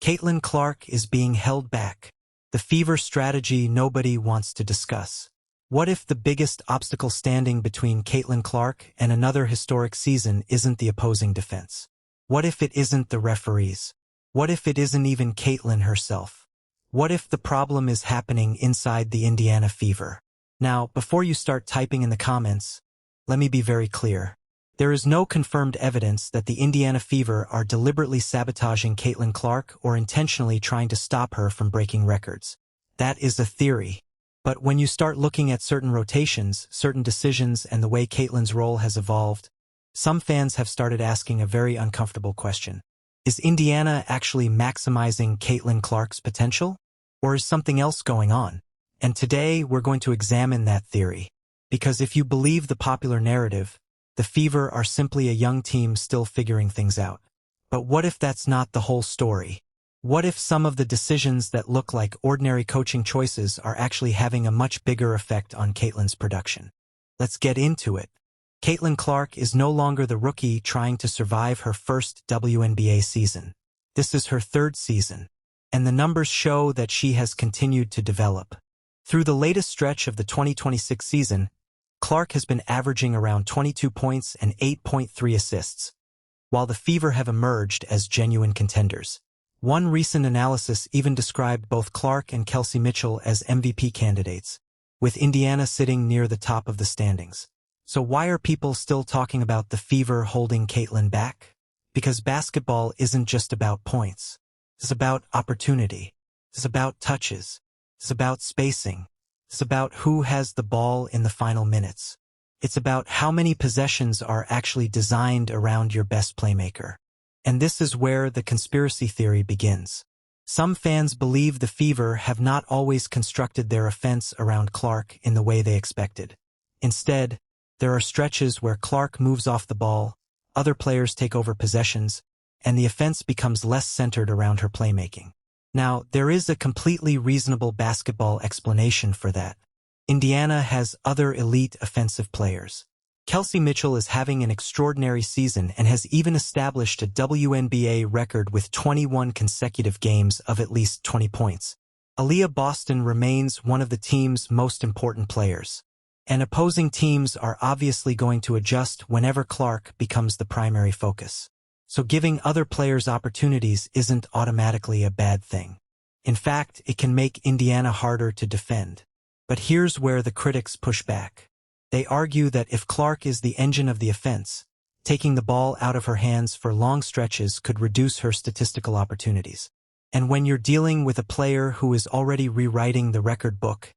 Caitlin Clark is being held back. The Fever strategy nobody wants to discuss. What if the biggest obstacle standing between Caitlin Clark and another historic season isn't the opposing defense? What if it isn't the referees? What if it isn't even Caitlin herself? What if the problem is happening inside the Indiana Fever? Now, before you start typing in the comments, let me be very clear. There is no confirmed evidence that the Indiana Fever are deliberately sabotaging Caitlin Clark or intentionally trying to stop her from breaking records. That is a theory. But when you start looking at certain rotations, certain decisions, and the way Caitlin's role has evolved, some fans have started asking a very uncomfortable question. Is Indiana actually maximizing Caitlin Clark's potential? Or is something else going on? And today we're going to examine that theory. Because if you believe the popular narrative, the Fever are simply a young team still figuring things out. But what if that's not the whole story? What if some of the decisions that look like ordinary coaching choices are actually having a much bigger effect on Caitlin's production? Let's get into it. Caitlin Clark is no longer the rookie trying to survive her first WNBA season. This is her third season, and the numbers show that she has continued to develop. Through the latest stretch of the 2026 season, Clark has been averaging around 22 points and 8.3 assists, while the Fever have emerged as genuine contenders. One recent analysis even described both Clark and Kelsey Mitchell as MVP candidates, with Indiana sitting near the top of the standings. So why are people still talking about the Fever holding Caitlin back? Because basketball isn't just about points. It's about opportunity. It's about touches. It's about spacing. It's about who has the ball in the final minutes. It's about how many possessions are actually designed around your best playmaker. And this is where the conspiracy theory begins. Some fans believe the Fever have not always constructed their offense around Clark in the way they expected. Instead, there are stretches where Clark moves off the ball, other players take over possessions, and the offense becomes less centered around her playmaking. Now, there is a completely reasonable basketball explanation for that. Indiana has other elite offensive players. Kelsey Mitchell is having an extraordinary season and has even established a WNBA record with 21 consecutive games of at least 20 points. Aliyah Boston remains one of the team's most important players. And opposing teams are obviously going to adjust whenever Clark becomes the primary focus. So giving other players opportunities isn't automatically a bad thing. In fact, it can make Indiana harder to defend. But here's where the critics push back. They argue that if Clark is the engine of the offense, taking the ball out of her hands for long stretches could reduce her statistical opportunities. And when you're dealing with a player who is already rewriting the record book,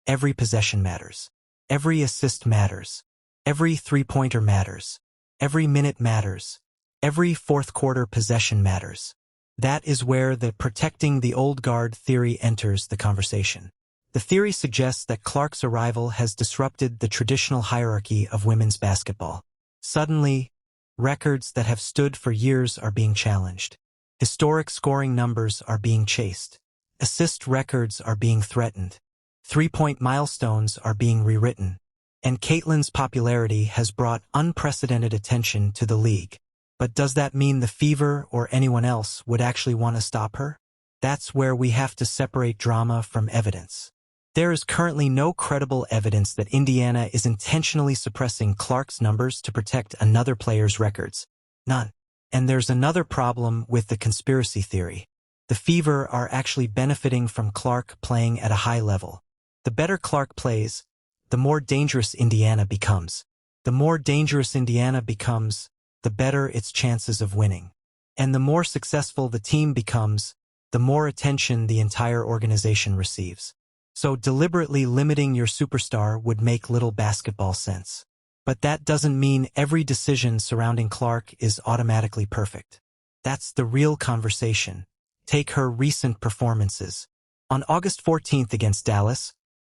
every possession matters. Every assist matters. Every three-pointer matters. Every minute matters. Every fourth-quarter possession matters. That is where the protecting the old guard theory enters the conversation. The theory suggests that Clark's arrival has disrupted the traditional hierarchy of women's basketball. Suddenly, records that have stood for years are being challenged. Historic scoring numbers are being chased. Assist records are being threatened. Three-point milestones are being rewritten. And Caitlin's popularity has brought unprecedented attention to the league. But does that mean the Fever or anyone else would actually want to stop her? That's where we have to separate drama from evidence. There is currently no credible evidence that Indiana is intentionally suppressing Clark's numbers to protect another player's records. None. And there's another problem with the conspiracy theory. The Fever are actually benefiting from Clark playing at a high level. The better Clark plays, the more dangerous Indiana becomes. The more dangerous Indiana becomes, the better its chances of winning. And the more successful the team becomes, the more attention the entire organization receives. So deliberately limiting your superstar would make little basketball sense. But that doesn't mean every decision surrounding Clark is automatically perfect. That's the real conversation. Take her recent performances. On August 14th against Dallas,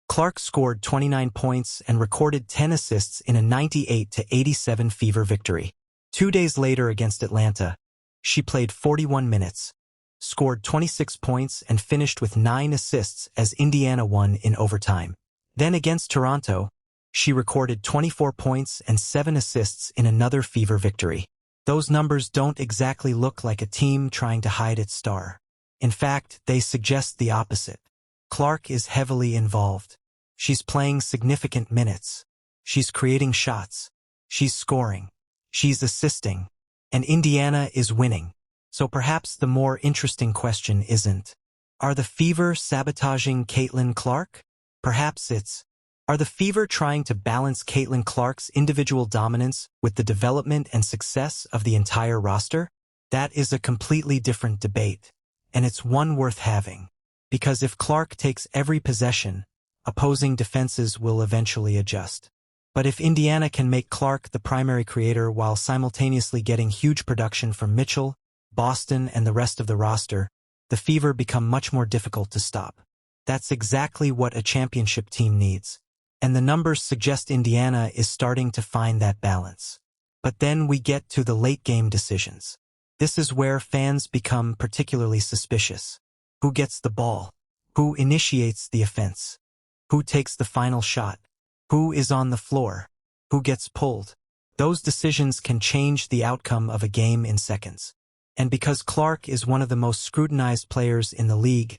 Clark scored 29 points and recorded 10 assists in a 98-87 Fever victory. 2 days later against Atlanta, she played 41 minutes, scored 26 points and finished with 9 assists as Indiana won in overtime. Then against Toronto, she recorded 24 points and 7 assists in another Fever victory. Those numbers don't exactly look like a team trying to hide its star. In fact, they suggest the opposite. Clark is heavily involved. She's playing significant minutes. She's creating shots. She's scoring. She's assisting. And Indiana is winning. So perhaps the more interesting question isn't, are the Fever sabotaging Caitlin Clark? Perhaps it's, are the Fever trying to balance Caitlin Clark's individual dominance with the development and success of the entire roster? That is a completely different debate, and it's one worth having. Because if Clark takes every possession, opposing defenses will eventually adjust. But if Indiana can make Clark the primary creator while simultaneously getting huge production from Mitchell, Boston, and the rest of the roster, the Fever become much more difficult to stop. That's exactly what a championship team needs. And the numbers suggest Indiana is starting to find that balance. But then we get to the late-game decisions. This is where fans become particularly suspicious. Who gets the ball? Who initiates the offense? Who takes the final shot? Who is on the floor? Who gets pulled? Those decisions can change the outcome of a game in seconds. And because Clark is one of the most scrutinized players in the league,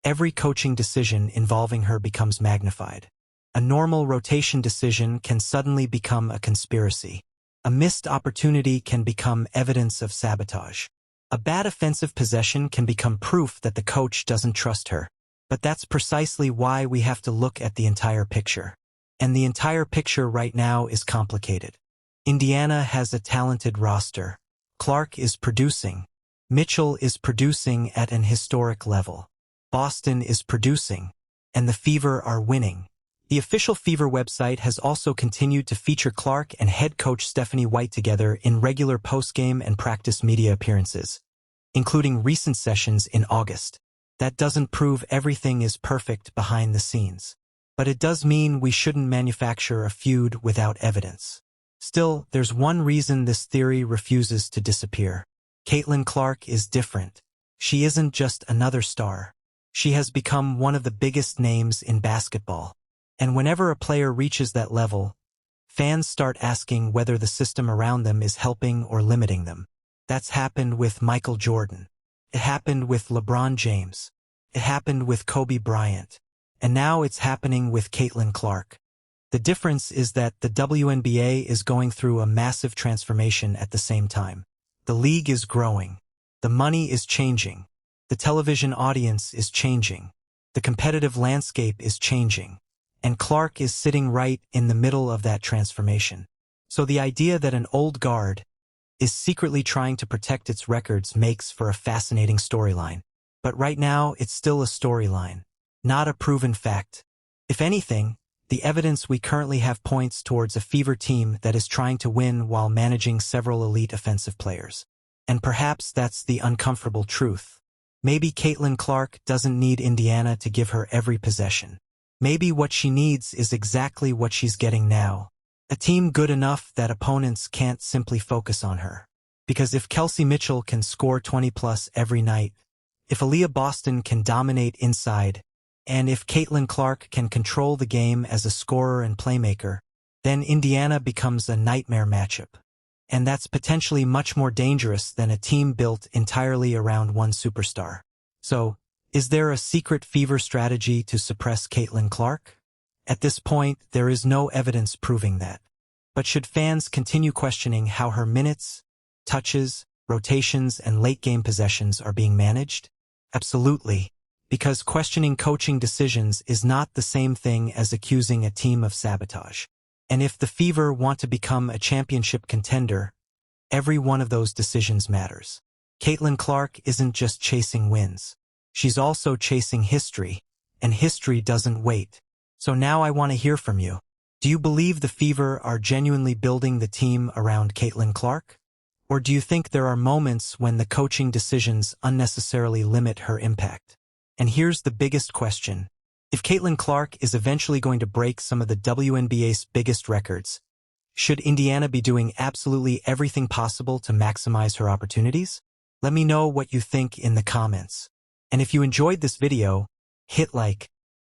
every coaching decision involving her becomes magnified. A normal rotation decision can suddenly become a conspiracy. A missed opportunity can become evidence of sabotage. A bad offensive possession can become proof that the coach doesn't trust her. But that's precisely why we have to look at the entire picture. And the entire picture right now is complicated. Indiana has a talented roster. Clark is producing. Mitchell is producing at an historic level. Boston is producing. And the Fever are winning. The official Fever website has also continued to feature Clark and head coach Stephanie White together in regular post-game and practice media appearances, including recent sessions in August. That doesn't prove everything is perfect behind the scenes. But it does mean we shouldn't manufacture a feud without evidence. Still, there's one reason this theory refuses to disappear. Caitlin Clark is different. She isn't just another star. She has become one of the biggest names in basketball. And whenever a player reaches that level, fans start asking whether the system around them is helping or limiting them. That's happened with Michael Jordan. It happened with LeBron James. It happened with Kobe Bryant. And now it's happening with Caitlin Clark. The difference is that the WNBA is going through a massive transformation at the same time. The league is growing. The money is changing. The television audience is changing. The competitive landscape is changing. And Clark is sitting right in the middle of that transformation. So the idea that an old guard is secretly trying to protect its records makes for a fascinating storyline. But right now, it's still a storyline, not a proven fact. If anything, the evidence we currently have points towards a Fever team that is trying to win while managing several elite offensive players. And perhaps that's the uncomfortable truth. Maybe Caitlin Clark doesn't need Indiana to give her every possession. Maybe what she needs is exactly what she's getting now. A team good enough that opponents can't simply focus on her. Because if Kelsey Mitchell can score 20+ every night, if Aliyah Boston can dominate inside, and if Caitlin Clark can control the game as a scorer and playmaker, then Indiana becomes a nightmare matchup. And that's potentially much more dangerous than a team built entirely around one superstar. So, is there a secret Fever strategy to suppress Caitlin Clark? At this point, there is no evidence proving that. But should fans continue questioning how her minutes, touches, rotations, and late-game possessions are being managed? Absolutely. Because questioning coaching decisions is not the same thing as accusing a team of sabotage. And if the Fever want to become a championship contender, every one of those decisions matters. Caitlin Clark isn't just chasing wins. She's also chasing history, and history doesn't wait. So now I want to hear from you. Do you believe the Fever are genuinely building the team around Caitlin Clark? Or do you think there are moments when the coaching decisions unnecessarily limit her impact? And here's the biggest question. If Caitlin Clark is eventually going to break some of the WNBA's biggest records, should Indiana be doing absolutely everything possible to maximize her opportunities? Let me know what you think in the comments. And if you enjoyed this video, hit like,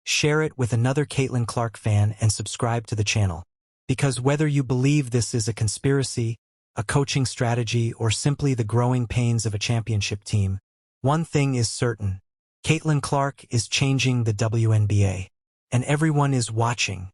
share it with another Caitlin Clark fan, and subscribe to the channel. Because whether you believe this is a conspiracy, a coaching strategy, or simply the growing pains of a championship team, One thing is certain. Caitlin Clark is changing the WNBA. And everyone is watching.